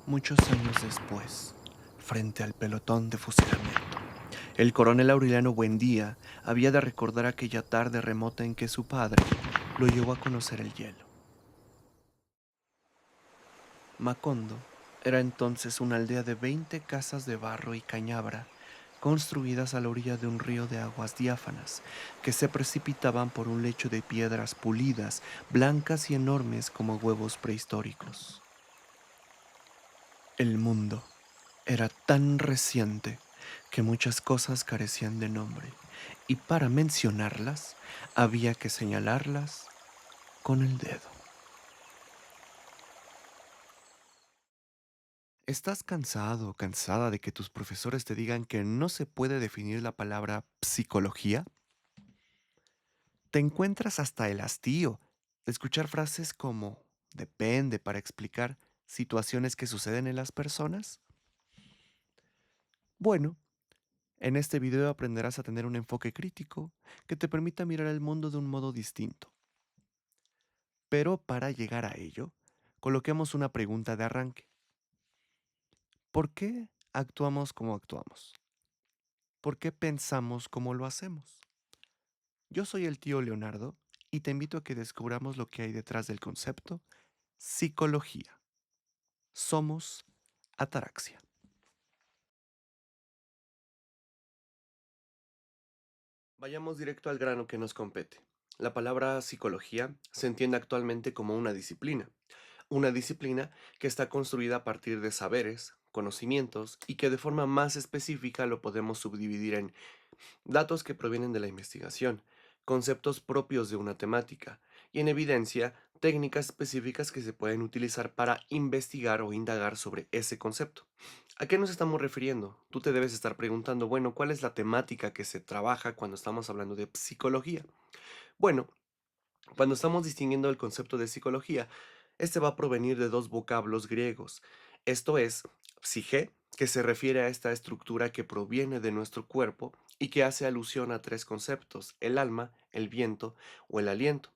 Muchos años después, frente al pelotón de fusilamiento, el coronel Aureliano Buendía había de recordar aquella tarde remota en que su padre lo llevó a conocer el hielo. Macondo era entonces una aldea de 20 casas de barro y cañabra, construidas a la orilla de un río de aguas diáfanas, que se precipitaban por un lecho de piedras pulidas, blancas y enormes como huevos prehistóricos. El mundo era tan reciente que muchas cosas carecían de nombre, y para mencionarlas había que señalarlas con el dedo. ¿Estás cansado o cansada de que tus profesores te digan que no se puede definir la palabra psicología? ¿Te encuentras hasta el hastío de escuchar frases como depende para explicar situaciones que suceden en las personas? Bueno, en este video aprenderás a tener un enfoque crítico que te permita mirar el mundo de un modo distinto. Pero para llegar a ello, coloquemos una pregunta de arranque. ¿Por qué actuamos como actuamos? ¿Por qué pensamos como lo hacemos? Yo soy el tío Leonardo y te invito a que descubramos lo que hay detrás del concepto psicología. Somos ataraxia. Vayamos directo al grano que nos compete. La palabra psicología se entiende actualmente como una disciplina que está construida a partir de saberes, conocimientos y que de forma más específica lo podemos subdividir en datos que provienen de la investigación, conceptos propios de una temática y en evidencia técnicas específicas que se pueden utilizar para investigar o indagar sobre ese concepto. ¿A qué nos estamos refiriendo? Tú te debes estar preguntando, bueno, ¿cuál es la temática que se trabaja cuando estamos hablando de psicología? Bueno, cuando estamos distinguiendo el concepto de psicología, este va a provenir de dos vocablos griegos. Esto es, psique, que se refiere a esta estructura que proviene de nuestro cuerpo y que hace alusión a tres conceptos, el alma, el viento o el aliento.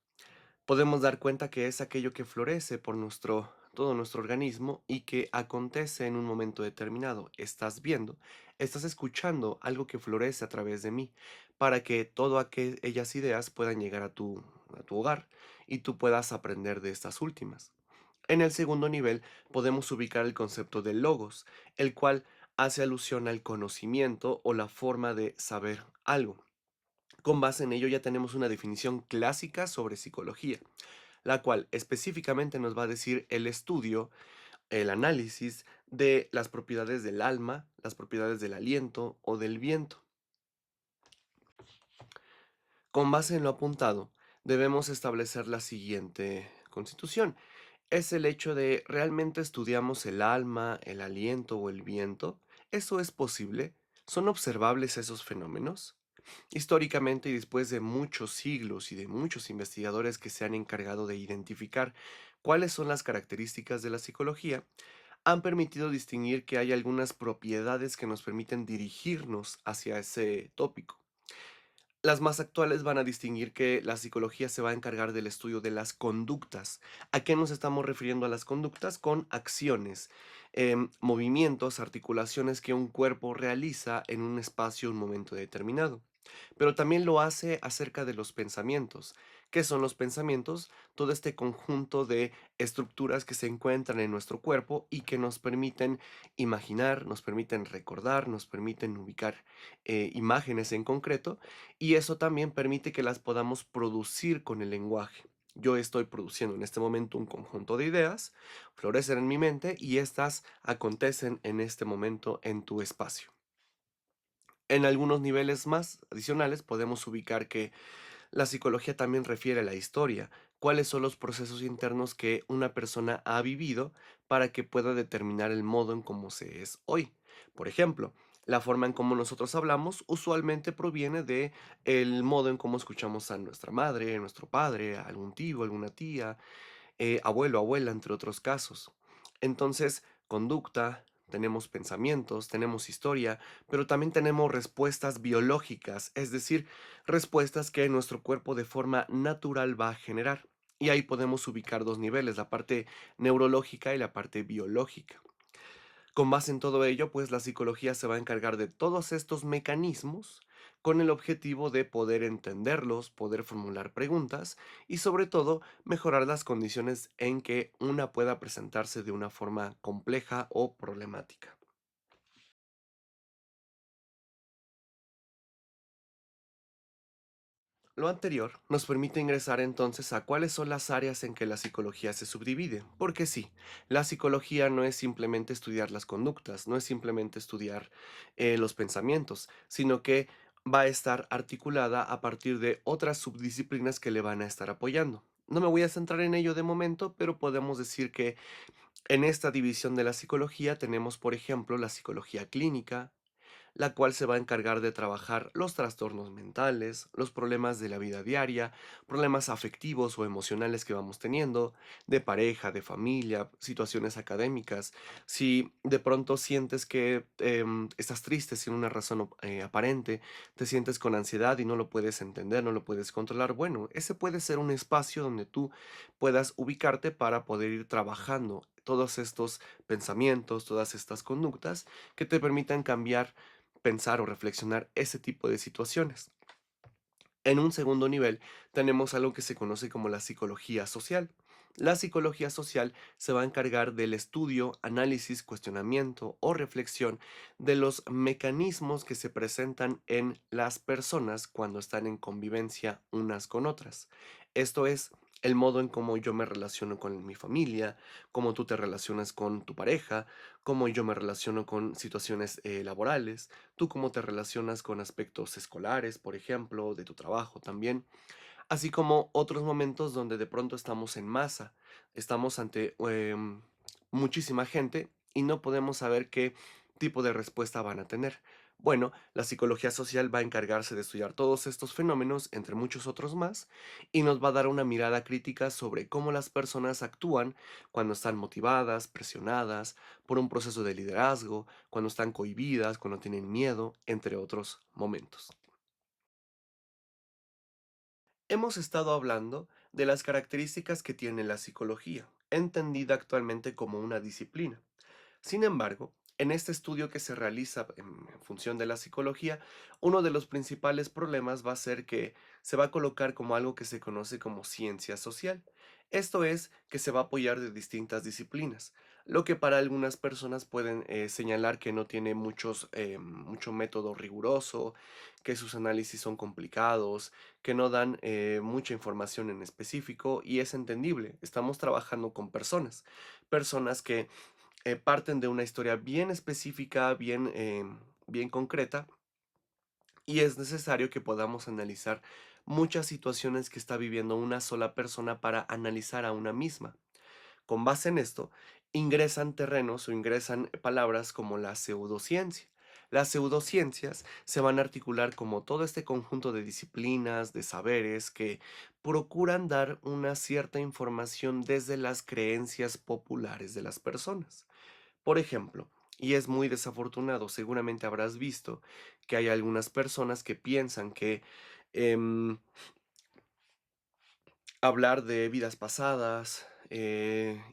Podemos dar cuenta que es aquello que florece por todo nuestro organismo y que acontece en un momento determinado. Estás viendo, estás escuchando algo que florece a través de mí para que todas aquellas ideas puedan llegar a tu hogar y tú puedas aprender de estas últimas. En el segundo nivel podemos ubicar el concepto de logos, el cual hace alusión al conocimiento o la forma de saber algo. Con base en ello ya tenemos una definición clásica sobre psicología, la cual específicamente nos va a decir el estudio, el análisis de las propiedades del alma, las propiedades del aliento o del viento. Con base en lo apuntado, debemos establecer la siguiente constitución. Es el hecho de realmente estudiamos el alma, el aliento o el viento. ¿Eso es posible? ¿Son observables esos fenómenos? Históricamente y después de muchos siglos y de muchos investigadores que se han encargado de identificar cuáles son las características de la psicología, han permitido distinguir que hay algunas propiedades que nos permiten dirigirnos hacia ese tópico. Las más actuales van a distinguir que la psicología se va a encargar del estudio de las conductas. ¿A qué nos estamos refiriendo a las conductas? Con acciones, movimientos, articulaciones que un cuerpo realiza en un espacio, un momento determinado. Pero también lo hace acerca de los pensamientos. ¿Qué son los pensamientos? Todo este conjunto de estructuras que se encuentran en nuestro cuerpo y que nos permiten imaginar, nos permiten recordar, nos permiten ubicar imágenes en concreto, y eso también permite que las podamos producir con el lenguaje. Yo estoy produciendo en este momento un conjunto de ideas, florecen en mi mente y estas acontecen en este momento en tu espacio. En algunos niveles más adicionales podemos ubicar que la psicología también refiere a la historia, cuáles son los procesos internos que una persona ha vivido para que pueda determinar el modo en cómo se es hoy. Por ejemplo, la forma en cómo nosotros hablamos usualmente proviene de el modo en cómo escuchamos a nuestra madre, a nuestro padre, a algún tío, alguna tía, abuelo, abuela, entre otros casos. Entonces, conducta, tenemos pensamientos, tenemos historia, pero también tenemos respuestas biológicas, es decir, respuestas que nuestro cuerpo de forma natural va a generar. Y ahí podemos ubicar dos niveles, la parte neurológica y la parte biológica. Con base en todo ello, pues la psicología se va a encargar de todos estos mecanismos con el objetivo de poder entenderlos, poder formular preguntas y sobre todo mejorar las condiciones en que una pueda presentarse de una forma compleja o problemática. Lo anterior nos permite ingresar entonces a cuáles son las áreas en que la psicología se subdivide, porque sí, la psicología no es simplemente estudiar las conductas, no es simplemente estudiar los pensamientos, sino que va a estar articulada a partir de otras subdisciplinas que le van a estar apoyando. No me voy a centrar en ello de momento, pero podemos decir que en esta división de la psicología tenemos, por ejemplo, la psicología clínica, la cual se va a encargar de trabajar los trastornos mentales, los problemas de la vida diaria, problemas afectivos o emocionales que vamos teniendo, de pareja, de familia, situaciones académicas. Si de pronto sientes que estás triste sin una razón aparente, te sientes con ansiedad y no lo puedes entender, no lo puedes controlar, bueno, ese puede ser un espacio donde tú puedas ubicarte para poder ir trabajando todos estos pensamientos, todas estas conductas que te permitan cambiar, pensar o reflexionar ese tipo de situaciones. En un segundo nivel, tenemos algo que se conoce como la psicología social. La psicología social se va a encargar del estudio, análisis, cuestionamiento o reflexión de los mecanismos que se presentan en las personas cuando están en convivencia unas con otras. Esto es el modo en cómo yo me relaciono con mi familia, cómo tú te relacionas con tu pareja, cómo yo me relaciono con situaciones laborales, tú cómo te relacionas con aspectos escolares, por ejemplo, de tu trabajo también, así como otros momentos donde de pronto estamos en masa, estamos ante muchísima gente y no podemos saber qué tipo de respuesta van a tener. Bueno, la psicología social va a encargarse de estudiar todos estos fenómenos, entre muchos otros más, y nos va a dar una mirada crítica sobre cómo las personas actúan cuando están motivadas, presionadas por un proceso de liderazgo, cuando están cohibidas, cuando tienen miedo, entre otros momentos. Hemos estado hablando de las características que tiene la psicología, entendida actualmente como una disciplina. Sin embargo, en este estudio que se realiza en función de la psicología, uno de los principales problemas va a ser que se va a colocar como algo que se conoce como ciencia social. Esto es que se va a apoyar de distintas disciplinas, lo que para algunas personas pueden señalar que no tiene mucho método riguroso, que sus análisis son complicados, que no dan mucha información en específico y es entendible. Estamos trabajando con personas, personas que parten de una historia bien específica, bien concreta, y es necesario que podamos analizar muchas situaciones que está viviendo una sola persona para analizar a una misma. Con base en esto, ingresan terrenos o ingresan palabras como la pseudociencia. Las pseudociencias se van a articular como todo este conjunto de disciplinas, de saberes que procuran dar una cierta información desde las creencias populares de las personas. Por ejemplo, y es muy desafortunado, seguramente habrás visto que hay algunas personas que piensan que em, hablar de vidas pasadas,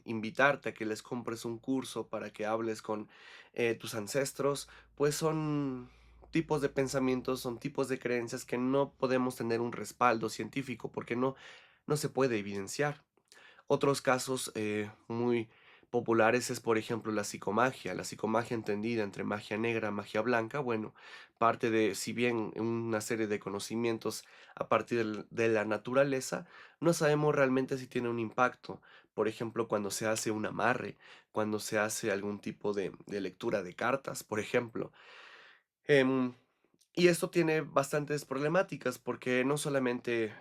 invitarte a que les compres un curso para que hables con tus ancestros, pues son tipos de pensamientos, son tipos de creencias que no podemos tener un respaldo científico porque no se puede evidenciar. Otros casos muy populares es, por ejemplo, la psicomagia entendida entre magia negra, magia blanca, bueno, parte de, si bien una serie de conocimientos a partir de la naturaleza, no sabemos realmente si tiene un impacto. Por ejemplo, cuando se hace un amarre, cuando se hace algún tipo de lectura de cartas, por ejemplo. Em, y esto tiene bastantes problemáticas porque no solamente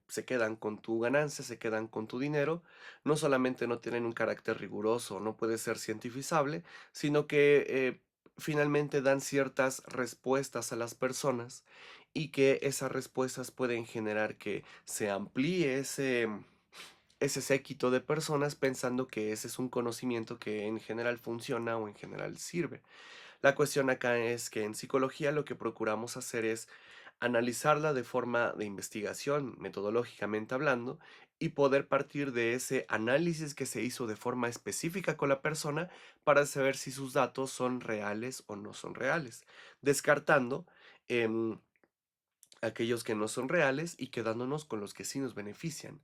se quedan con tu ganancia, se quedan con tu dinero, no solamente no tienen un carácter riguroso, no puede ser cientificable, sino que finalmente dan ciertas respuestas a las personas y que esas respuestas pueden generar que se amplíe ese séquito de personas pensando que ese es un conocimiento que en general funciona o en general sirve. La cuestión acá es que en psicología lo que procuramos hacer es analizarla de forma de investigación, metodológicamente hablando, y poder partir de ese análisis que se hizo de forma específica con la persona para saber si sus datos son reales o no son reales, descartando em, aquellos que no son reales y quedándonos con los que sí nos benefician.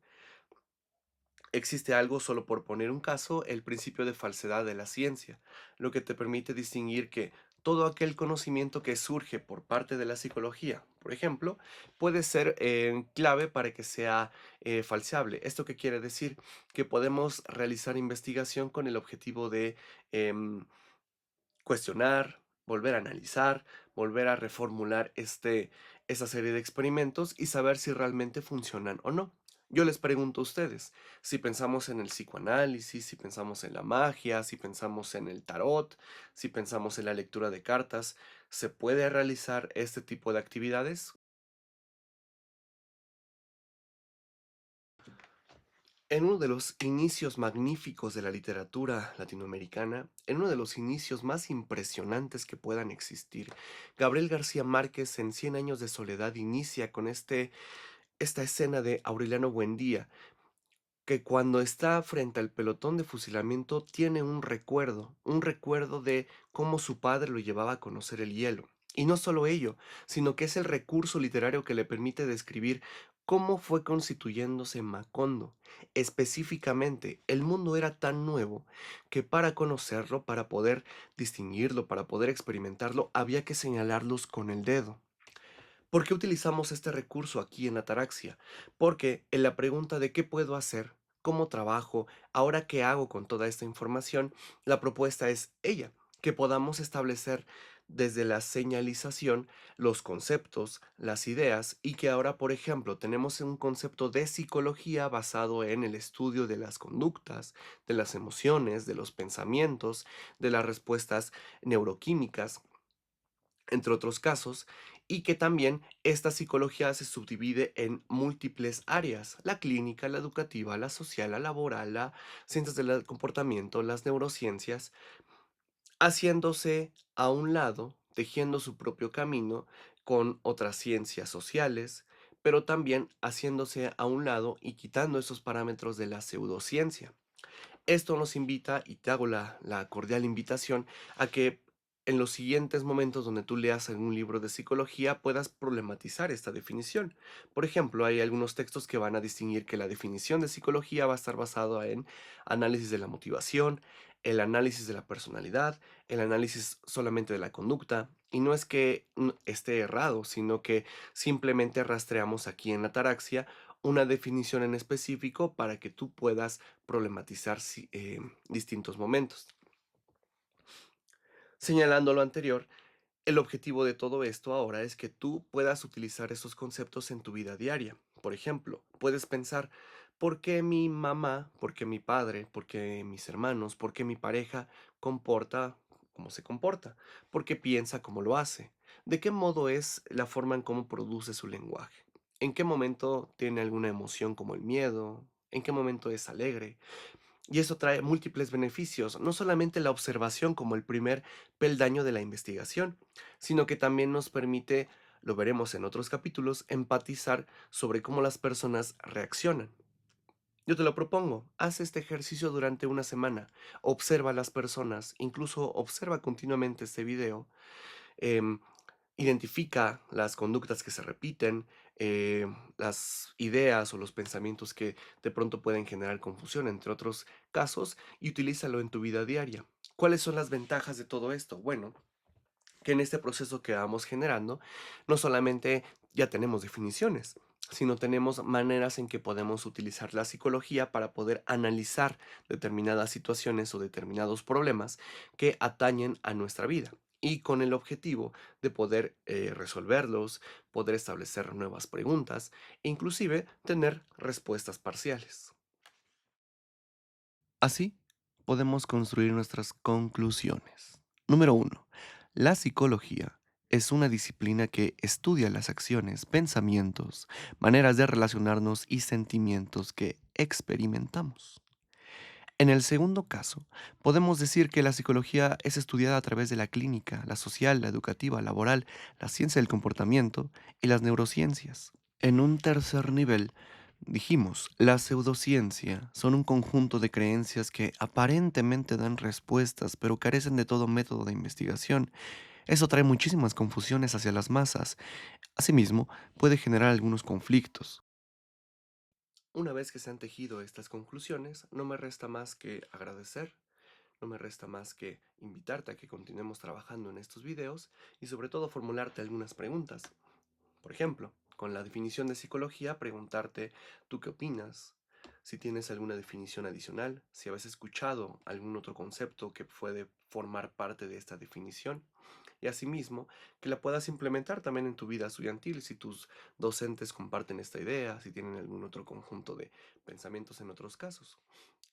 Existe algo, solo por poner un caso, el principio de falsedad de la ciencia, lo que te permite distinguir que todo aquel conocimiento que surge por parte de la psicología, por ejemplo, puede ser clave para que sea falseable. ¿Esto qué quiere decir? Que podemos realizar investigación con el objetivo de em, cuestionar, volver a analizar, volver a reformular esa serie de experimentos y saber si realmente funcionan o no. Yo les pregunto a ustedes, si pensamos en el psicoanálisis, si pensamos en la magia, si pensamos en el tarot, si pensamos en la lectura de cartas, ¿se puede realizar este tipo de actividades? En uno de los inicios magníficos de la literatura latinoamericana, en uno de los inicios más impresionantes que puedan existir, Gabriel García Márquez en Cien años de soledad inicia con esta escena de Aureliano Buendía, que cuando está frente al pelotón de fusilamiento tiene un recuerdo de cómo su padre lo llevaba a conocer el hielo. Y no solo ello, sino que es el recurso literario que le permite describir cómo fue constituyéndose Macondo. Específicamente, el mundo era tan nuevo que para conocerlo, para poder distinguirlo, para poder experimentarlo, había que señalarlos con el dedo. ¿Por qué utilizamos este recurso aquí en Ataraxia? Porque en la pregunta de qué puedo hacer, cómo trabajo, ahora qué hago con toda esta información, la propuesta es ella, que podamos establecer desde la señalización los conceptos, las ideas y que ahora, por ejemplo, tenemos un concepto de psicología basado en el estudio de las conductas, de las emociones, de los pensamientos, de las respuestas neuroquímicas, entre otros casos, y que también esta psicología se subdivide en múltiples áreas: la clínica, la educativa, la social, la laboral, la ciencias del comportamiento, las neurociencias, haciéndose a un lado, tejiendo su propio camino con otras ciencias sociales, pero también haciéndose a un lado y quitando esos parámetros de la pseudociencia. Esto nos invita, y te hago la cordial invitación, a que en los siguientes momentos donde tú leas algún libro de psicología puedas problematizar esta definición. Por ejemplo, hay algunos textos que van a distinguir que la definición de psicología va a estar basada en análisis de la motivación, el análisis de la personalidad, el análisis solamente de la conducta. Y no es que esté errado, sino que simplemente rastreamos aquí en la ataraxia una definición en específico para que tú puedas problematizar distintos momentos. Señalando lo anterior, el objetivo de todo esto ahora es que tú puedas utilizar esos conceptos en tu vida diaria. Por ejemplo, puedes pensar, ¿por qué mi mamá, por qué mi padre, por qué mis hermanos, por qué mi pareja comporta como se comporta? ¿Por qué piensa como lo hace? ¿De qué modo es la forma en cómo produce su lenguaje? ¿En qué momento tiene alguna emoción como el miedo? ¿En qué momento es alegre? Y eso trae múltiples beneficios, no solamente la observación como el primer peldaño de la investigación, sino que también nos permite, lo veremos en otros capítulos, empatizar sobre cómo las personas reaccionan. Yo te lo propongo, haz este ejercicio durante una semana, observa a las personas, incluso observa continuamente este video, em, identifica las conductas que se repiten, las ideas o los pensamientos que de pronto pueden generar confusión, entre otros casos, y utilízalo en tu vida diaria. ¿Cuáles son las ventajas de todo esto? Bueno, que en este proceso que vamos generando, no solamente ya tenemos definiciones, sino tenemos maneras en que podemos utilizar la psicología para poder analizar determinadas situaciones o determinados problemas que atañen a nuestra vida. Y con el objetivo de poder resolverlos, poder establecer nuevas preguntas e inclusive tener respuestas parciales. Así, podemos construir nuestras conclusiones. Número uno: la psicología es una disciplina que estudia las acciones, pensamientos, maneras de relacionarnos y sentimientos que experimentamos. En el segundo caso, podemos decir que la psicología es estudiada a través de la clínica, la social, la educativa, laboral, la ciencia del comportamiento y las neurociencias. En un tercer nivel, dijimos, la pseudociencia son un conjunto de creencias que aparentemente dan respuestas, pero carecen de todo método de investigación. Eso trae muchísimas confusiones hacia las masas. Asimismo, puede generar algunos conflictos. Una vez que se han tejido estas conclusiones, no me resta más que agradecer, no me resta más que invitarte a que continuemos trabajando en estos videos y sobre todo formularte algunas preguntas. Por ejemplo, con la definición de psicología, preguntarte tú qué opinas, si tienes alguna definición adicional, si habéis escuchado algún otro concepto que puede formar parte de esta definición y asimismo que la puedas implementar también en tu vida estudiantil si tus docentes comparten esta idea, si tienen algún otro conjunto de pensamientos en otros casos.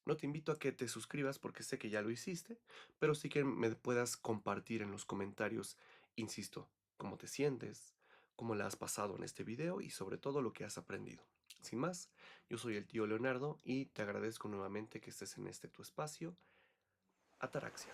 No te invito a que te suscribas porque sé que ya lo hiciste, pero sí que me puedas compartir en los comentarios, insisto, cómo te sientes, cómo la has pasado en este video y sobre todo lo que has aprendido. Sin más, yo soy el tío Leonardo y te agradezco nuevamente que estés en este tu espacio, Ataraxia.